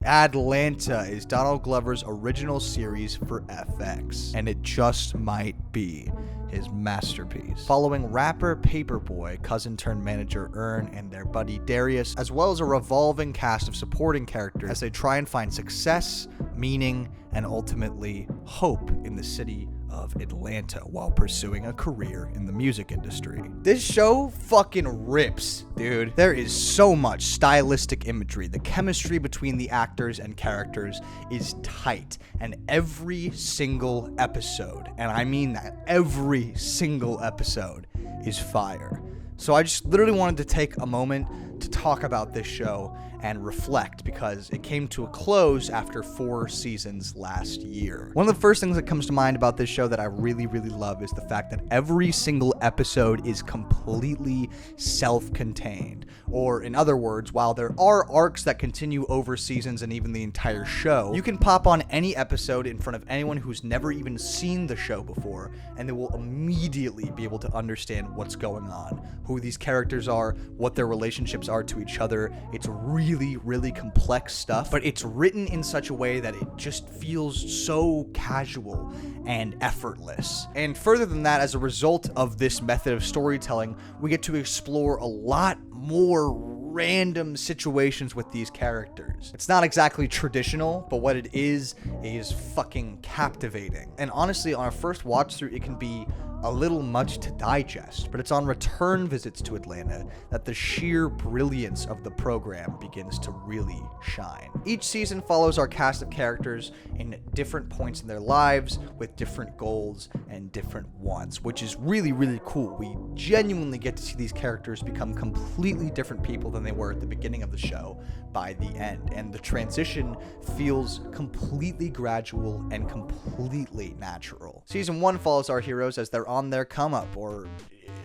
Atlanta is Donald Glover's original series for FX, and it just might be his masterpiece. Following rapper Paperboy, cousin-turned-manager Earn, and their buddy Darius, as well as a revolving cast of supporting characters as they try and find success, meaning, and ultimately hope in the city of Atlanta while pursuing a career in the music industry. This show fucking rips, dude. There is so much stylistic imagery. The chemistry between the actors and characters is tight, and every single episode, and I mean that, every single episode is fire. So I just literally wanted to take a moment to talk about this show and reflect, because it came to a close after 4 seasons last year. One of the first things that comes to mind about this show that I really love is the fact that every single episode is completely self-contained. Or in other words, while there are arcs that continue over seasons and even the entire show, you can pop on any episode in front of anyone who's never even seen the show before, and they will immediately be able to understand what's going on, who these characters are, what their relationships are to each other. It's really complex stuff, but it's written in such a way that it just feels so casual and effortless. And further than that, as a result of this method of storytelling, we get to explore a lot more random situations with these characters. It's not exactly traditional, but what it is fucking captivating. And honestly, on a first watch through, it can be a little much to digest, but it's on return visits to Atlanta that the sheer brilliance of the program begins to really shine. Each season follows our cast of characters in different points in their lives with different goals and different wants, which is really cool. We genuinely get to see these characters become completely different people than they were at the beginning of the show by the end, and the transition feels completely gradual and completely natural. Season 1 follows our heroes as they're on their come up, or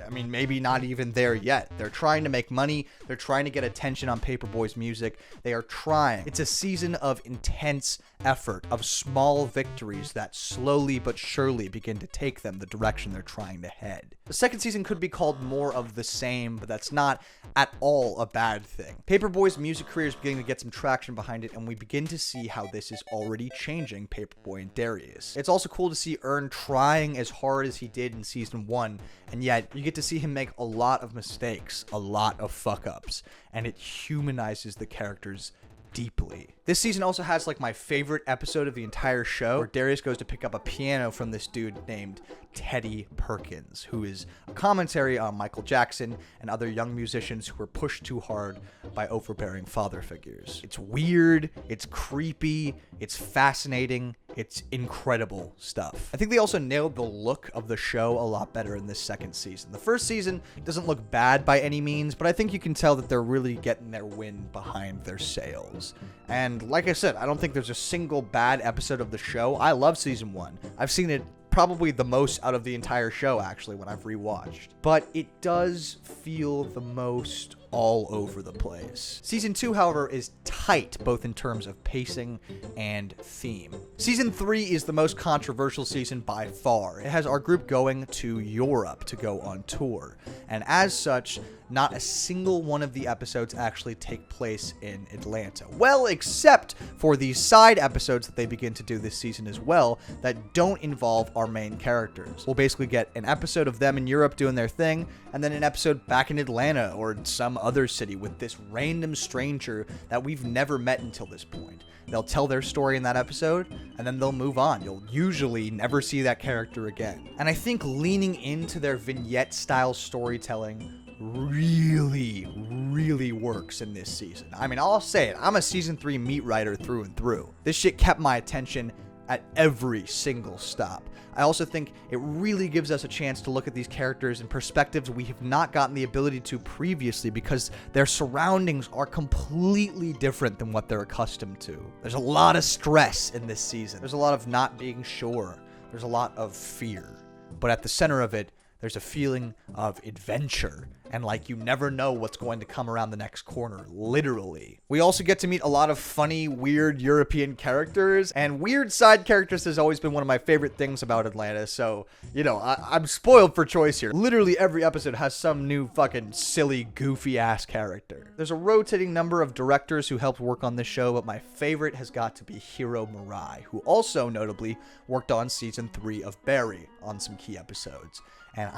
I mean, maybe not even there yet. They're trying to make money. They're trying to get attention on Paperboy's music. They are trying. It's a season of intense effort, of small victories that slowly but surely begin to take them the direction they're trying to head. The second season could be called more of the same, but that's not at all a bad thing. Paperboy's music career is beginning to get some traction behind it, and we begin to see how this is already changing Paperboy and Darius. It's also cool to see Earn trying as hard as he did in season 1, and yet you get to see him make a lot of mistakes, a lot of fuck-ups, and it humanizes the characters deeply. This season also has like my favorite episode of the entire show, where Darius goes to pick up a piano from this dude named Teddy Perkins, who is a commentary on Michael Jackson and other young musicians who were pushed too hard by overbearing father figures. It's weird, it's creepy, it's fascinating, it's incredible stuff. I think they also nailed the look of the show a lot better in this second season. The first season doesn't look bad by any means, but I think you can tell that they're really getting their wind behind their sails. And like I said, I don't think there's a single bad episode of the show. I love season 1. I've seen it probably the most out of the entire show, actually, when I've rewatched. But it does feel the most all over the place. Season 2, however, is tight, both in terms of pacing and theme. Season 3 is the most controversial season by far. It has our group going to Europe to go on tour, and as such, not a single one of the episodes actually take place in Atlanta. Well, except for the side episodes that they begin to do this season as well that don't involve our main characters. We'll basically get an episode of them in Europe doing their thing, and then an episode back in Atlanta or some other city with this random stranger that we've never met until this point. They'll tell their story in that episode, and then they'll move on. You'll usually never see that character again. And I think leaning into their vignette-style storytelling really works in this season. I mean, I'll say it. I'm a season 3 meat writer through and through. This shit kept my attention at every single stop. I also think it really gives us a chance to look at these characters in perspectives we have not gotten the ability to previously, because their surroundings are completely different than what they're accustomed to. There's a lot of stress in this season. There's a lot of not being sure. There's a lot of fear. But at the center of it, there's a feeling of adventure And like, you never know what's going to come around the next corner, literally. We also get to meet a lot of funny, weird European characters, and weird side characters has always been one of my favorite things about Atlanta. So, you know, I'm spoiled for choice here. Literally every episode has some new fucking silly, goofy ass character. There's a rotating number of directors who helped work on this show, but my favorite has got to be Hiro Murai, who also notably worked on season 3 of Barry on some key episodes. And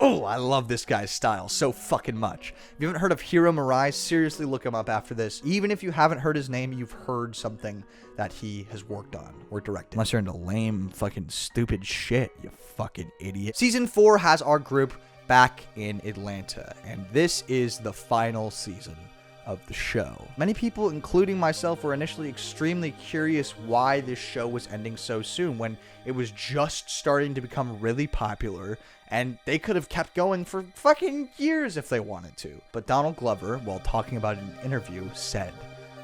I love this guy's style so fucking much. If you haven't heard of Hiro Murai, seriously look him up after this. Even if you haven't heard his name, you've heard something that he has worked on or directed. Unless you're into lame, fucking stupid shit, you fucking idiot. Season 4 has our group back in Atlanta, and this is the final season of the show. Many people, including myself, were initially extremely curious why this show was ending so soon when it was just starting to become really popular, and they could have kept going for fucking years if they wanted to. But Donald Glover, while talking about it in an interview, said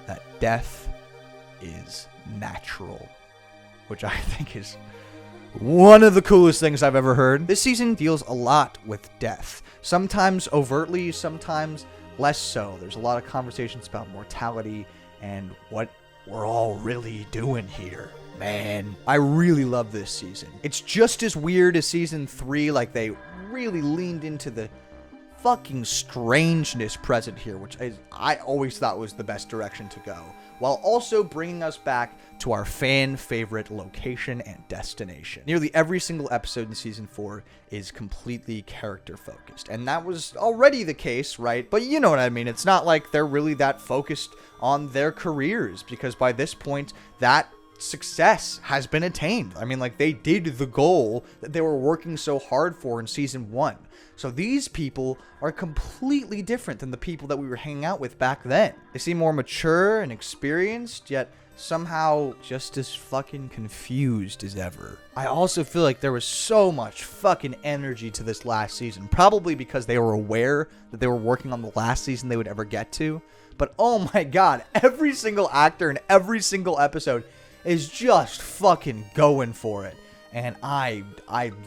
that death is natural, which I think is one of the coolest things I've ever heard. This season deals a lot with death, sometimes overtly, sometimes less so. There's a lot of conversations about mortality and what we're all really doing here. Man, I really love this season. It's just as weird as season 3, like they really leaned into the fucking strangeness present here, which I always thought was the best direction to go, while also bringing us back to our fan favorite location and destination. Nearly every single episode in season 4 is completely character focused, and that was already the case, right? But you know what I mean. It's not like they're really that focused on their careers, because by this point that success has been attained. I mean, like, they did the goal that they were working so hard for in season 1. So these people are completely different than the people that we were hanging out with back then. They seem more mature and experienced, yet somehow just as fucking confused as ever. I also feel like there was so much fucking energy to this last season, probably because they were aware that they were working on the last season they would ever get to. But oh my god, every single actor in every single episode is just fucking going for it. And I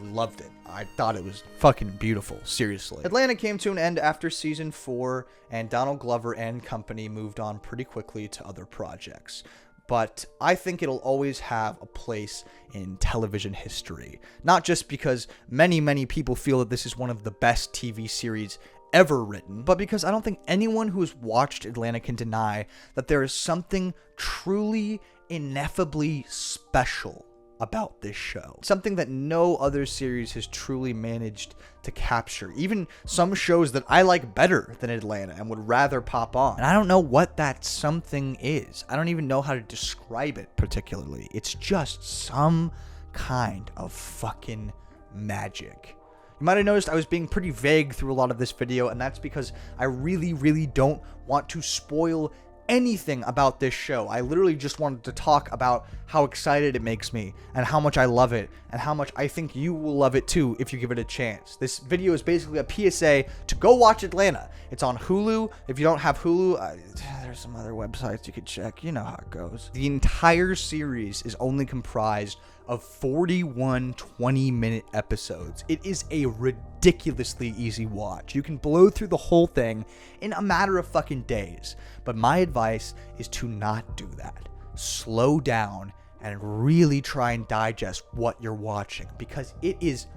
loved it. I thought it was fucking beautiful, seriously. Atlanta came to an end after season 4, and Donald Glover and company moved on pretty quickly to other projects. But I think it'll always have a place in television history. Not just because many people feel that this is one of the best TV series ever written, but because I don't think anyone who has watched Atlanta can deny that there is something truly, ineffably special about this show. Something that no other series has truly managed to capture. Even some shows that I like better than Atlanta and would rather pop on. And I don't know what that something is. I don't even know how to describe it particularly. It's just some kind of fucking magic. You might have noticed I was being pretty vague through a lot of this video, and that's because I really don't want to spoil anything about this show. I literally just wanted to talk about how excited it makes me and how much I love it and how much I think you will love it too if you give it a chance. This video is basically a PSA to go watch Atlanta. It's on Hulu. If you don't have Hulu, there's some other websites you could check. You know how it goes. The entire series is only comprised of 41 20-minute episodes. It is a ridiculously easy watch. You can blow through the whole thing in a matter of fucking days. But my advice is to not do that. Slow down and really try and digest what you're watching, because it is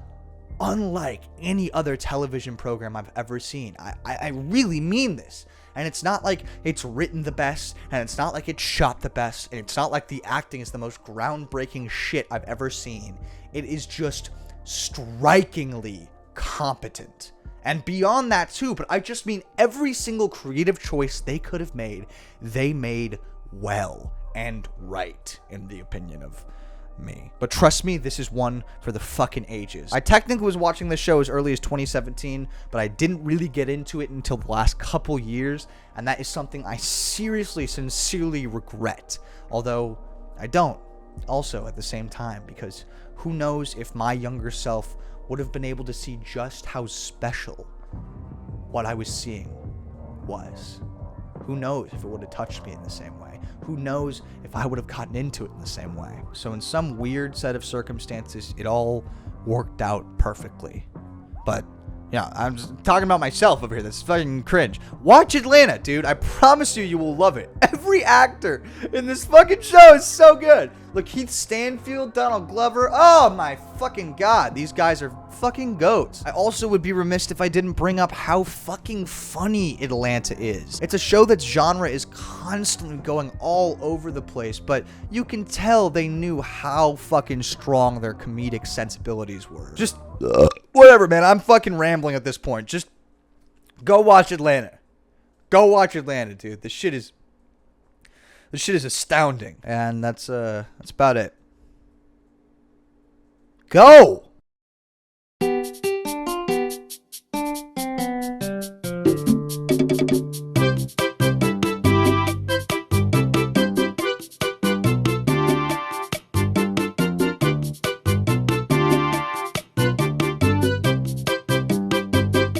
unlike any other television program I've ever seen. I really mean this. And it's not like it's written the best, and it's not like it's shot the best, and it's not like the acting is the most groundbreaking shit I've ever seen. It is just strikingly competent. And beyond that too, but I just mean every single creative choice they could have made, they made well and right, in the opinion of me. But trust me, this is one for the fucking ages. I technically was watching this show as early as 2017, but I didn't really get into it until the last couple years, and that is something I seriously, sincerely regret. Although I don't, also at the same time, because who knows if my younger self would have been able to see just how special what I was seeing was. Who knows if it would have touched me in the same way? Who knows if I would have gotten into it in the same way? So in some weird set of circumstances, it all worked out perfectly. But Yeah, I'm just talking about myself over here. This is fucking cringe. Watch Atlanta, dude. I promise you, you will love it. Every actor in this fucking show is so good. Look, Keith Stanfield, Donald Glover. Oh my fucking god. These guys are fucking goats. I also would be remiss if I didn't bring up how fucking funny Atlanta is. It's a show that's genre is constantly going all over the place, but you can tell they knew how fucking strong their comedic sensibilities were. Just whatever, man. I'm fucking rambling at this point. Just go watch Atlanta. Go watch Atlanta, dude. This shit is astounding. And that's about it. Go!